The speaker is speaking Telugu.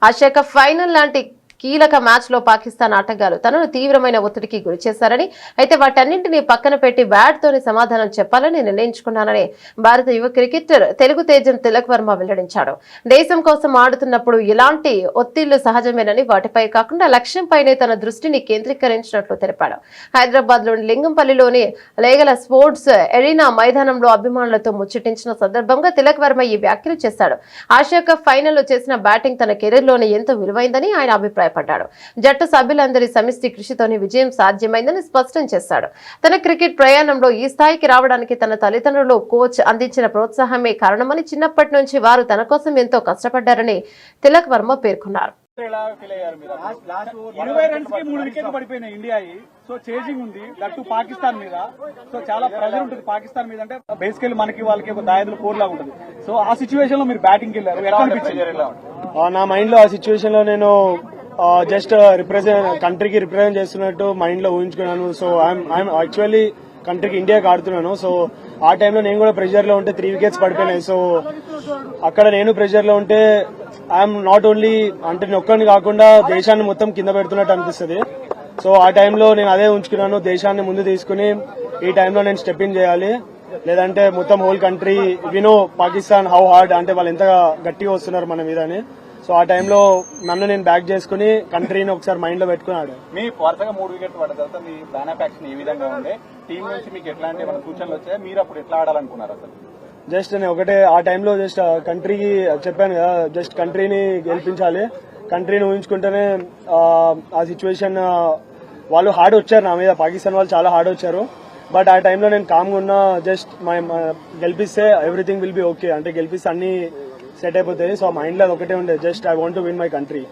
ఆసియా కప్ ఫైనల్ లాంటి కీలక మ్యాచ్ లో పాకిస్తాన్ ఆటగాళ్లు తనను తీవ్రమైన ఒత్తిడికి గురి చేశారని, అయితే వాటన్నింటినీ పక్కన పెట్టి బ్యాట్ తోనే సమాధానం చెప్పాలని నిర్ణయించుకున్నానని భారత యువ క్రికెటర్ తెలుగు తేజం తిలక్ వర్మ వెల్లడించాడు. దేశం కోసం ఆడుతున్నప్పుడు ఇలాంటి ఒత్తిళ్లు సహజమేనని, వాటిపై కాకుండా లక్ష్యంపైనే తన దృష్టిని కేంద్రీకరించినట్లు తెలిపాడు. హైదరాబాద్ లోని లింగంపల్లిలోని లేగల స్పోర్ట్స్ ఎరీనా మైదానంలో అభిమానులతో ముచ్చటించిన సందర్భంగా తిలక్ వర్మ ఈ వ్యాఖ్యలు చేశాడు. ఆసియా కప్ ఫైనల్లో చేసిన బ్యాటింగ్ తన కెరీర్ లోనే ఎంతో విలువైందని ఆయన అభిప్రాయపడ్డాడు. జట్టు సభ్యులందరి సమిష్టి కృషితోనే విజయం సాధ్యమైందని స్పష్టం చేశాడు. తన క్రికెట్ ప్రయాణంలో ఈ స్థాయికి రావడానికి తన తల్లిదండ్రులు, కోచ్ అందించిన ప్రోత్సాహమే కారణమని, చిన్నప్పటి నుంచి వారు తన కోసం ఎంతో కష్టపడ్డారని తిలక్ వర్మ పేర్కొన్నారు. 20 రన్స్ కి 3 వికెట్లు పడిపోయినాయి ఇండియాయి. సో చేజింగ్ ఉంది దట్టు పాకిస్తాన్ మీద. సో చాలా ప్రెజర్ ఉంటుంది పాకిస్తాన్ మీద. అంటే బేసికల్ మనకి వాళ్ళకి ఒక దాయదులు కోర్ లాగా ఉంటుంది. సో ఆ సిచ్యువేషన్ లో మీరు బ్యాటింగ్ కి వెళ్ళారు, ఎలా అనిపించింది? నా మైండ్ లో ఆ సిచ్యువేషన్ లో నేను జస్ట్ కంట్రీకి రిప్రజెంట్ చేస్తున్నట్టు మైండ్ లో ఊహించుకున్నాను. సో ఐఎమ్ యాక్చువల్లీ కంట్రీకి ఇండియాకి ఆడుతున్నాను. సో ఆ టైంలో నేను కూడా ప్రెషర్ లో ఉంటే 3 వికెట్స్ పడిపోయినాయి. సో అక్కడ నేను ప్రెషర్ లో ఉంటే ఐఎమ్ నాట్ ఓన్లీ అంటే ఒక్కరిని కాకుండా దేశాన్ని మొత్తం కింద పెడుతున్నట్టు అనిపిస్తుంది. సో ఆ టైంలో నేను అదే ఉంచుకున్నాను, దేశాన్ని ముందు తీసుకుని ఈ టైంలో నేను స్టెప్ ఇన్ చేయాలి, లేదంటే మొత్తం హోల్ కంట్రీ వినో పాకిస్తాన్ హౌ హార్డ్ అంటే వాళ్ళు ఎంత గట్టిగా వస్తున్నారు మన మీద అని. సో ఆ టైంలో నన్ను నేను బ్యాక్ చేసుకుని కంట్రీని ఒకసారి మైండ్ లో పెట్టుకున్నాడు. మీ వరుసగా 3 వికెట్లు పడ్డ తర్వాత మీ ప్లాన్ ఆఫ్ యాక్షన్ ఏ విధంగా ఉండే? టీం నుంచి మీకు ఎట్లాంటి ఏమైనా సూచనలు వచ్చాయి? మీరు అప్పుడు ఎట్లా ఆడాలనుకున్నారు అసలు? జస్ట్ నేను ఒకటే ఆ టైంలో జస్ట్ కంట్రీకి చెప్పాను కదా, జస్ట్ కంట్రీని గెలిపించాలి, కంట్రీని ఊహించుకుంటేనే ఆ సిచ్యువేషన్ వాళ్ళు హార్డ్ వచ్చారు నా మీద, పాకిస్తాన్ వాళ్ళు చాలా హార్డ్ వచ్చారు. బట్ ఆ టైంలో నేను కామ్గా ఉన్నా, జస్ట్ గెలిపిస్తే ఎవ్రీథింగ్ విల్ బి ఓకే, అంటే గెలిపిస్తే అన్ని సెట్ అయిపోతాయి. సో మైండ్ లో ఒకటే ఉండే, just I want to win my country.